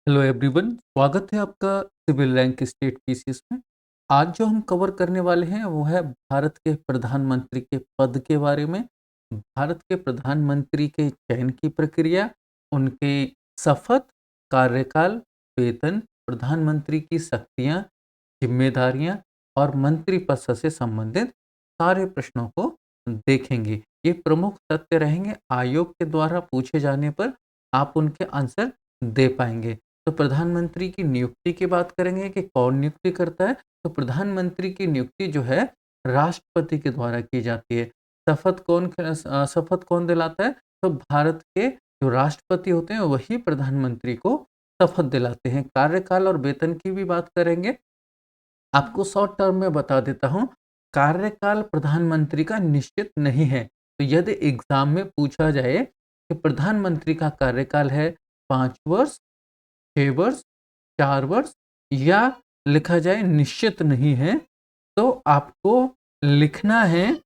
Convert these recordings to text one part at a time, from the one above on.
Hello everyone, स्वागत है आपका सिविल रैंक स्टेट पीसीएस में। आज जो हम कवर करने वाले हैं वो है भारत के प्रधानमंत्री के पद के बारे में। भारत के प्रधानमंत्री के चयन की प्रक्रिया, उनके शपथ, कार्यकाल, वेतन, प्रधानमंत्री की शक्तियाँ, जिम्मेदारियाँ और मंत्रिपरिषद से संबंधित सारे प्रश्नों को देखेंगे। ये प्रमुख तथ्य रहेंगे, आयोग के द्वारा पूछे जाने पर आप उनके आंसर दे पाएंगे। तो प्रधानमंत्री की नियुक्ति की बात करेंगे कि कौन नियुक्ति करता है। तो प्रधानमंत्री की नियुक्ति जो है राष्ट्रपति के द्वारा की जाती है। शपथ कौन दिलाता है? तो भारत के जो राष्ट्रपति होते हैं वही प्रधानमंत्री को शपथ दिलाते हैं। कार्यकाल और वेतन की भी बात करेंगे। आपको शॉर्ट टर्म में बता देता हूँ, कार्यकाल प्रधानमंत्री का निश्चित नहीं है। तो यदि एग्जाम में पूछा जाए कि प्रधानमंत्री का कार्यकाल है 5 वर्ष, 6 वर्ष, 4 वर्ष या लिखा जाए निश्चित नहीं है, तो आपको लिखना है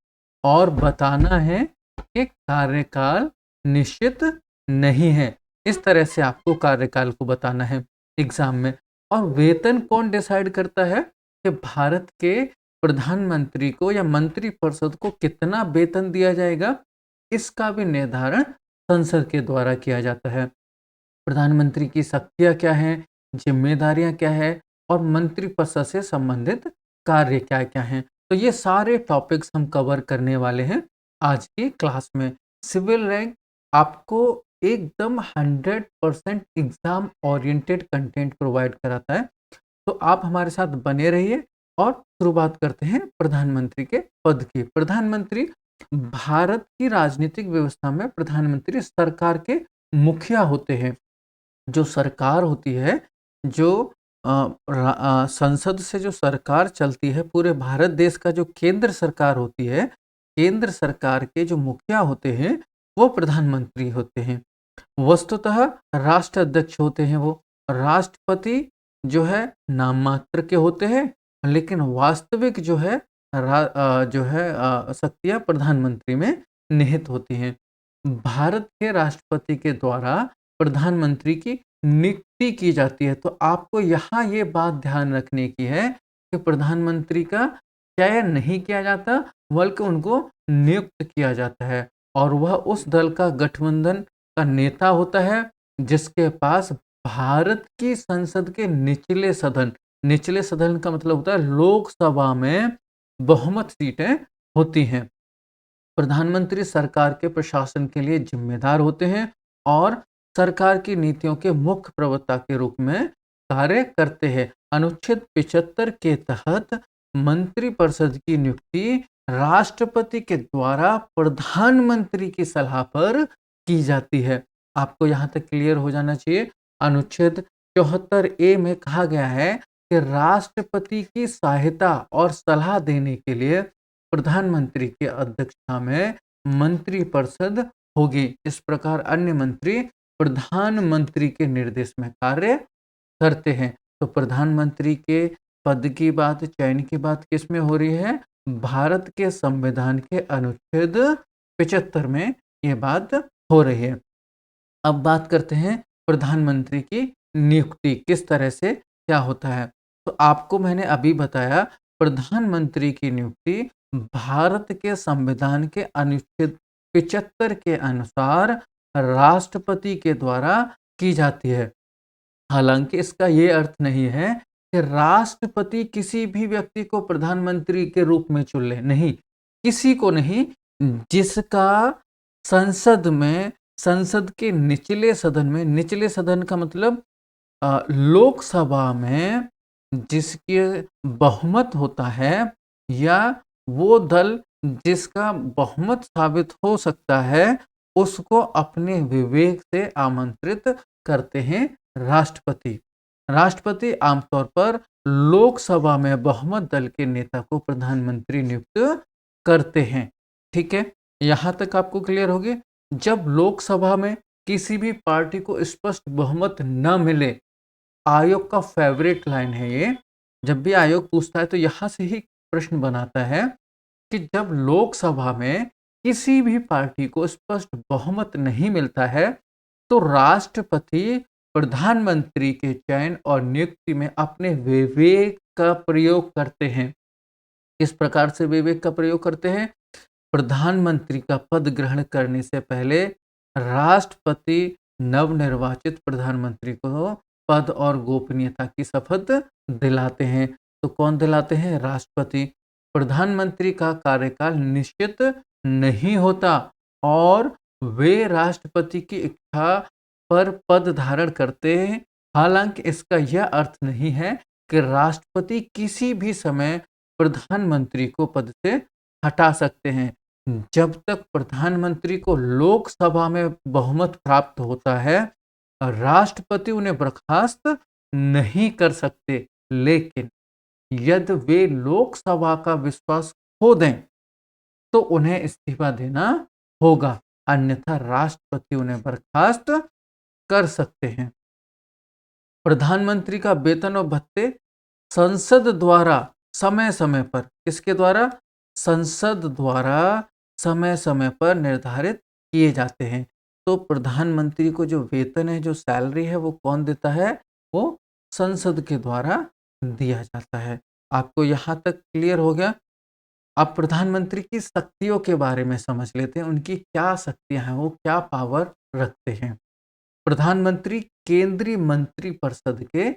और बताना है कि कार्यकाल निश्चित नहीं है। इस तरह से आपको कार्यकाल को बताना है एग्जाम में। और वेतन कौन डिसाइड करता है कि भारत के प्रधानमंत्री को या मंत्रिपरिषद को कितना वेतन दिया जाएगा, इसका भी निर्धारण संसद के द्वारा किया जाता है। प्रधानमंत्री की शक्तियाँ क्या हैं, जिम्मेदारियाँ क्या है और मंत्रिपरिषद से संबंधित कार्य क्या-क्या हैं। तो ये सारे टॉपिक्स हम कवर करने वाले हैं आज की क्लास में। सिविल रैंक आपको एकदम 100% एग्ज़ाम ओरिएंटेड कंटेंट प्रोवाइड कराता है। तो आप हमारे साथ बने रहिए और शुरुआत करते हैं प्रधानमंत्री के पद की। प्रधानमंत्री भारत की राजनीतिक व्यवस्था में प्रधानमंत्री सरकार के मुखिया होते हैं। जो सरकार होती है, जो संसद से जो सरकार चलती है, पूरे भारत देश का जो केंद्र सरकार होती है, केंद्र सरकार के जो मुखिया होते हैं, वो प्रधानमंत्री होते हैं। वस्तुतः राष्ट्र अध्यक्ष होते हैं वो। राष्ट्रपति जो है नाम मात्र के होते हैं, लेकिन वास्तविक जो है शक्तियाँ प्रधानमंत्री में निहित होती हैं। भारत के राष्ट्रपति के द्वारा प्रधानमंत्री की नियुक्ति की जाती है। तो आपको यहाँ ये बात ध्यान रखने की है कि प्रधानमंत्री का चयन नहीं किया जाता, बल्कि उनको नियुक्त किया जाता है और वह उस दल का गठबंधन का नेता होता है जिसके पास भारत की संसद के निचले सदन का मतलब होता है लोकसभा में बहुमत सीटें होती हैं। प्रधानमंत्री सरकार के प्रशासन के लिए जिम्मेदार होते हैं और सरकार की नीतियों के मुख्य प्रवक्ता के रूप में कार्य करते हैं। अनुच्छेद 75 के तहत मंत्रिपरिषद की नियुक्ति राष्ट्रपति के द्वारा प्रधानमंत्री की सलाह पर की जाती है। आपको यहाँ तक क्लियर हो जाना चाहिए। अनुच्छेद 74 में कहा गया है कि राष्ट्रपति की सहायता और सलाह देने के लिए प्रधानमंत्री की अध्यक्षता में मंत्रिपरिषद होगी। इस प्रकार अन्य मंत्री प्रधानमंत्री के निर्देश में कार्य करते हैं। तो प्रधानमंत्री के पद की बात, चयन की बात किस में हो रही है? भारत के संविधान के अनुच्छेद 75 में ये बात हो रही है। अब बात करते हैं प्रधानमंत्री की नियुक्ति किस तरह से क्या होता है। तो आपको मैंने अभी बताया, प्रधानमंत्री की नियुक्ति भारत के संविधान के अनुच्छेद 75 के अनुसार राष्ट्रपति के द्वारा की जाती है। हालांकि इसका ये अर्थ नहीं है कि राष्ट्रपति किसी भी व्यक्ति को प्रधानमंत्री के रूप में चुन ले, नहीं, किसी को नहीं, जिसका संसद के निचले सदन का मतलब लोकसभा में जिसके बहुमत होता है, या वो दल जिसका बहुमत साबित हो सकता है, उसको अपने विवेक से आमंत्रित करते हैं राष्ट्रपति। राष्ट्रपति आमतौर पर लोकसभा में बहुमत दल के नेता को प्रधानमंत्री नियुक्त करते हैं। ठीक है, यहाँ तक आपको क्लियर होगी। जब लोकसभा में किसी भी पार्टी को स्पष्ट बहुमत न मिले, आयोग का फेवरेट लाइन है ये, जब भी आयोग पूछता है तो यहाँ से ही प्रश्न बनाता है कि जब लोकसभा में किसी भी पार्टी को स्पष्ट बहुमत नहीं मिलता है, तो राष्ट्रपति प्रधानमंत्री के चयन और नियुक्ति में अपने विवेक का प्रयोग करते हैं। किस प्रकार से विवेक का प्रयोग करते हैं? प्रधानमंत्री का पद ग्रहण करने से पहले राष्ट्रपति नवनिर्वाचित प्रधानमंत्री को पद और गोपनीयता की शपथ दिलाते हैं। तो कौन दिलाते हैं? राष्ट्रपति। प्रधानमंत्री का कार्यकाल निश्चित नहीं होता और वे राष्ट्रपति की इच्छा पर पद धारण करते हैं। हालांकि इसका यह अर्थ नहीं है कि राष्ट्रपति किसी भी समय प्रधानमंत्री को पद से हटा सकते हैं। जब तक प्रधानमंत्री को लोकसभा में बहुमत प्राप्त होता है, राष्ट्रपति उन्हें बर्खास्त नहीं कर सकते। लेकिन यदि वे लोकसभा का विश्वास खो दें, तो उन्हें इस्तीफा देना होगा, अन्यथा राष्ट्रपति उन्हें बर्खास्त कर सकते हैं। प्रधानमंत्री का वेतन और भत्ते संसद द्वारा समय-समय पर, किसके द्वारा? संसद द्वारा समय-समय पर निर्धारित किए जाते हैं। तो प्रधानमंत्री को जो वेतन है, जो सैलरी है, वो कौन देता है? वो संसद के द्वारा दिया जाता है। आपको यहाँ तक क्लियर हो गया? अब प्रधानमंत्री की शक्तियों के बारे में समझ लेते हैं। उनकी क्या शक्तियाँ हैं, वो क्या पावर रखते हैं। प्रधानमंत्री केंद्रीय मंत्रिपरिषद के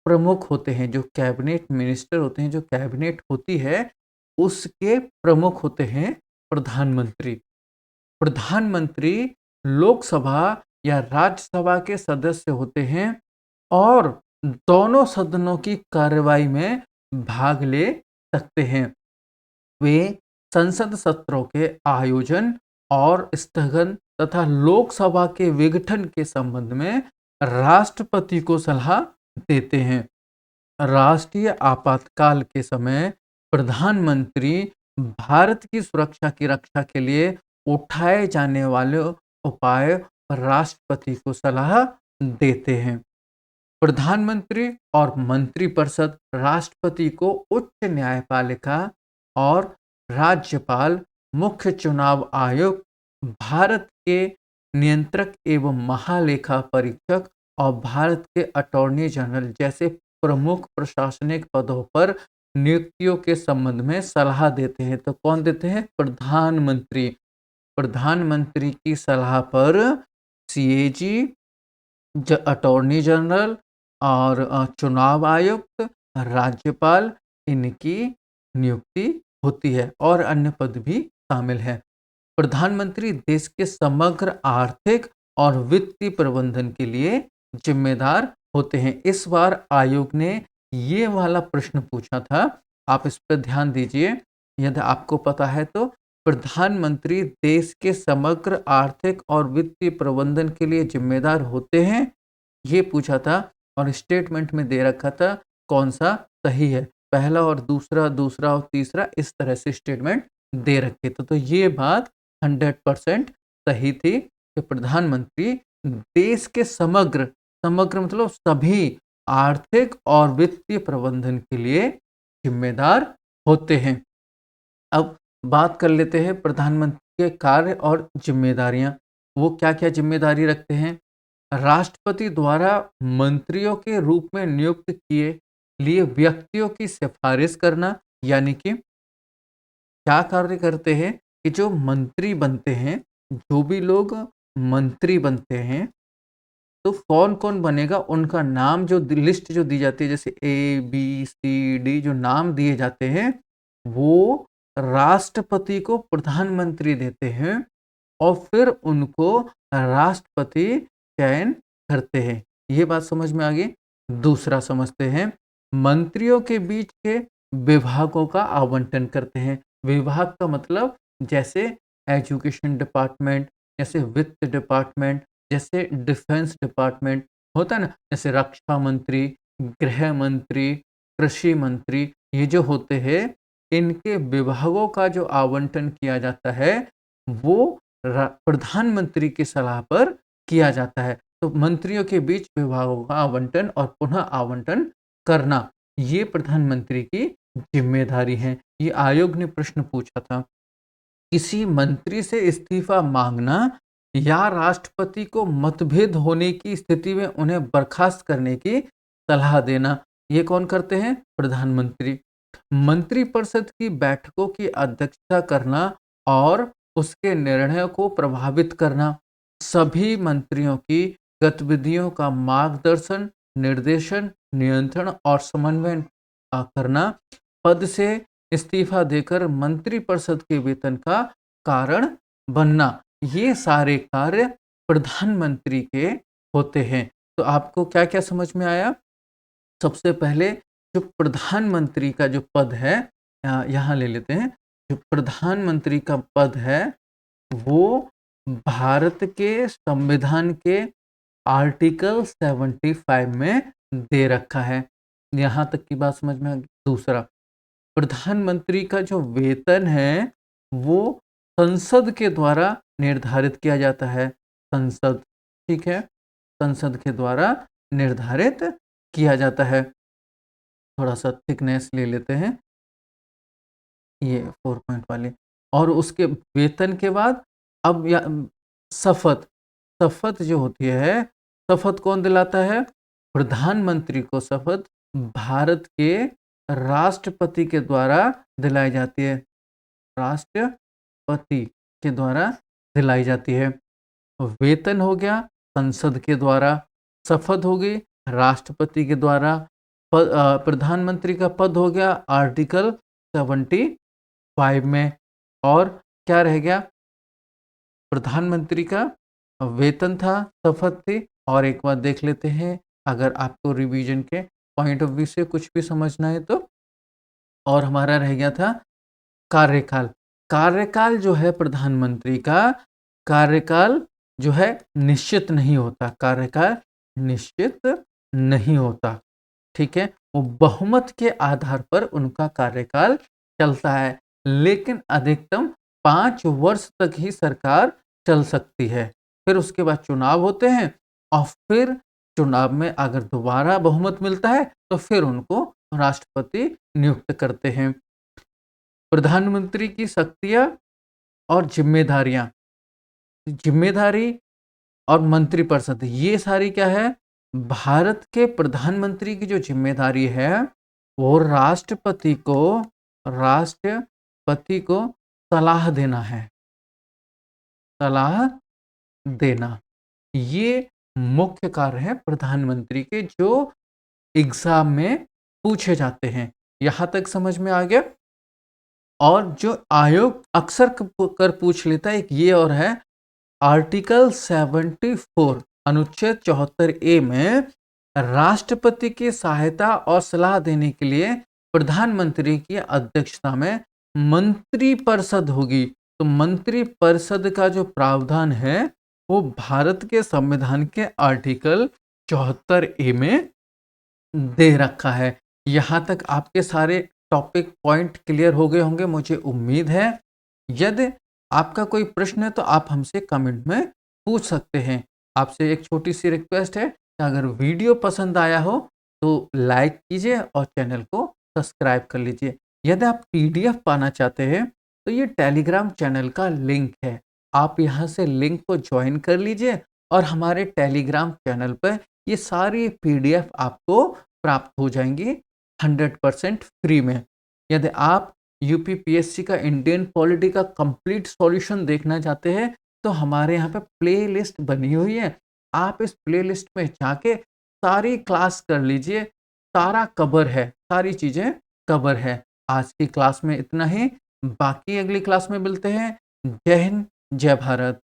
प्रमुख होते हैं। जो कैबिनेट मिनिस्टर होते हैं, जो कैबिनेट होती है, उसके प्रमुख होते हैं प्रधानमंत्री। प्रधानमंत्री लोकसभा या राज्यसभा के सदस्य होते हैं और दोनों सदनों की कार्यवाही में भाग ले सकते हैं। वे संसद सत्रों के आयोजन और स्थगन तथा लोकसभा के विघटन के संबंध में राष्ट्रपति को सलाह देते हैं। राष्ट्रीय आपातकाल के समय प्रधानमंत्री भारत की सुरक्षा की रक्षा के लिए उठाए जाने वाले उपाय पर राष्ट्रपति को सलाह देते हैं। प्रधानमंत्री और मंत्रिपरिषद राष्ट्रपति को उच्च न्यायपालिका और राज्यपाल, मुख्य चुनाव आयोग, भारत के नियंत्रक एवं महालेखा परीक्षक और भारत के अटॉर्नी जनरल जैसे प्रमुख प्रशासनिक पदों पर नियुक्तियों के संबंध में सलाह देते हैं। तो कौन देते हैं? प्रधानमंत्री। प्रधानमंत्री की सलाह पर सीएजी, अटॉर्नी जनरल और चुनाव आयुक्त, राज्यपाल, इनकी नियुक्ति होती है और अन्य पद भी शामिल हैं। प्रधानमंत्री देश के समग्र आर्थिक और वित्तीय प्रबंधन के लिए जिम्मेदार होते हैं। इस बार आयोग ने ये वाला प्रश्न पूछा था, आप इस पर ध्यान दीजिए। यदि आपको पता है तो प्रधानमंत्री देश के समग्र आर्थिक और वित्तीय प्रबंधन के लिए जिम्मेदार होते हैं, ये पूछा था और स्टेटमेंट में दे रखा था कौन सा सही है। पहला और दूसरा, दूसरा और तीसरा, इस तरह से स्टेटमेंट दे रखे थे। तो ये बात 100% सही थी कि प्रधानमंत्री देश के समग्र मतलब सभी आर्थिक और वित्तीय प्रबंधन के लिए जिम्मेदार होते हैं। अब बात कर लेते हैं प्रधानमंत्री के कार्य और जिम्मेदारियां। वो क्या-क्या जिम्मेदारी रखते हैं? राष्ट्रपति द्वारा मंत्रियों के रूप में नियुक्त किए लिए व्यक्तियों की सिफारिश करना, यानी कि क्या कार्य करते हैं कि जो मंत्री बनते हैं, जो भी लोग मंत्री बनते हैं, तो कौन-कौन बनेगा उनका नाम जो लिस्ट जो दी जाती है, जैसे ए, बी, सी, डी जो नाम दिए जाते हैं, वो राष्ट्रपति को प्रधानमंत्री देते हैं और फिर उनको राष्ट्रपति चयन करते हैं। ये बात समझ में आ गई? दूसरा समझते हैं, मंत्रियों के बीच के विभागों का आवंटन करते हैं। विभाग का मतलब जैसे एजुकेशन डिपार्टमेंट, जैसे वित्त डिपार्टमेंट, जैसे डिफेंस डिपार्टमेंट होता है ना, जैसे रक्षा मंत्री, गृह मंत्री, कृषि मंत्री, ये जो होते हैं, इनके विभागों का जो आवंटन किया जाता है, वो प्रधानमंत्री की सलाह पर किया जाता है। तो मंत्रियों के बीच विभागों का आवंटन और पुनः आवंटन करना, ये प्रधानमंत्री की जिम्मेदारी है। ये आयोग ने प्रश्न पूछा था। किसी मंत्री से इस्तीफा मांगना या राष्ट्रपति को मतभेद होने की स्थिति में उन्हें बर्खास्त करने की सलाह देना। ये कौन करते हैं? प्रधानमंत्री। मंत्रिपरिषद की बैठकों की अध्यक्षता करना और उसके निर्णयों को प्रभावित करना, सभी मंत्रियों की गतिविधियों का मार्गदर्शन, निर्देशन, नियंत्रण और समन्वय करना, पद से इस्तीफा देकर मंत्रिपरिषद के वेतन का कारण बनना, ये सारे कार्य प्रधानमंत्री के होते हैं। तो आपको क्या-क्या समझ में आया? सबसे पहले जो प्रधानमंत्री का जो पद है यहाँ ले लेते हैं। जो प्रधानमंत्री का पद है, वो भारत के संविधान के आर्टिकल 75 में दे रखा है। यहाँ तक की बात समझ में आ गई। दूसरा, प्रधानमंत्री का जो वेतन है, वो संसद के द्वारा निर्धारित किया जाता है। संसद, ठीक है? संसद के द्वारा निर्धारित किया जाता है। थोड़ा-सा थिकनेस ले लेते हैं, ये 4 पॉइंट वाली। और उसके वेतन के बाद अब शपथ, शपथ जो होती है, शपथ कौन दिलाता है? प्रधानमंत्री को शपथ भारत के राष्ट्रपति के द्वारा दिलाई जाती है। राष्ट्रपति के द्वारा दिलाई जाती है। वेतन हो गया संसद के द्वारा, शपथ हो गई राष्ट्रपति के द्वारा, प्रधानमंत्री का पद हो गया आर्टिकल 75 में। और क्या रह गया? प्रधानमंत्री का वेतन था, शपथ थी। और एक बार देख लेते हैं, अगर आपको रिवीजन के पॉइंट ऑफ व्यू से कुछ भी समझना है तो। और हमारा रह गया था कार्यकाल। कार्यकाल जो है प्रधानमंत्री का, कार्यकाल जो है निश्चित नहीं होता। कार्यकाल निश्चित नहीं होता, ठीक है? वो बहुमत के आधार पर उनका कार्यकाल चलता है, लेकिन अधिकतम 5 वर्ष तक ही सरकार चल सकती है। फिर उसके बाद चुनाव होते हैं और फिर चुनाव में अगर दोबारा बहुमत मिलता है, तो फिर उनको राष्ट्रपति नियुक्त करते हैं। प्रधानमंत्री की शक्तियाँ और ज़िम्मेदारियाँ। ज़िम्मेदारी और मंत्रिपरिषद, ये सारी क्या है? भारत के प्रधानमंत्री की जो ज़िम्मेदारी है, वो राष्ट्रपति को सलाह देना है। सलाह देना। ये मुख्य कार्य है प्रधानमंत्री के, जो एग्ज़ाम में पूछे जाते हैं। यहाँ तक समझ में आ गया? और जो आयोग अक्सर कर पूछ लेता है, एक ये और है, आर्टिकल 74 अनुच्छेद 74 ए में राष्ट्रपति की सहायता और सलाह देने के लिए प्रधानमंत्री की अध्यक्षता में मंत्रिपरिषद होगी। तो मंत्रिपरिषद का जो प्रावधान है, वो भारत के संविधान के आर्टिकल 74 ए में दे रखा है। यहाँ तक आपके सारे टॉपिक पॉइंट क्लियर हो गए होंगे, मुझे उम्मीद है। यदि आपका कोई प्रश्न है तो आप हमसे कमेंट में पूछ सकते हैं। आपसे एक छोटी-सी रिक्वेस्ट है कि अगर वीडियो पसंद आया हो तो लाइक कीजिए और चैनल को सब्सक्राइब कर लीजिए। यदि आप पीडीएफ पाना चाहते हैं तो ये टेलीग्राम चैनल का लिंक है। आप यहाँ से लिंक को जॉइन कर लीजिए और हमारे टेलीग्राम चैनल पर ये सारी पीडीएफ आपको प्राप्त हो जाएँगी 100% फ्री में। यदि आप यूपीपीएससी का इंडियन पॉलिटी का कंप्लीट सॉल्यूशन देखना चाहते हैं, तो हमारे यहाँ पे प्लेलिस्ट बनी हुई है। आप इस प्लेलिस्ट में जाके सारी क्लास कर लीजिए, सारा कवर है, सारी चीज़ें कवर है। आज की क्लास में इतना ही, बाकी अगली क्लास में मिलते हैं। जय हिंद, जय भारत।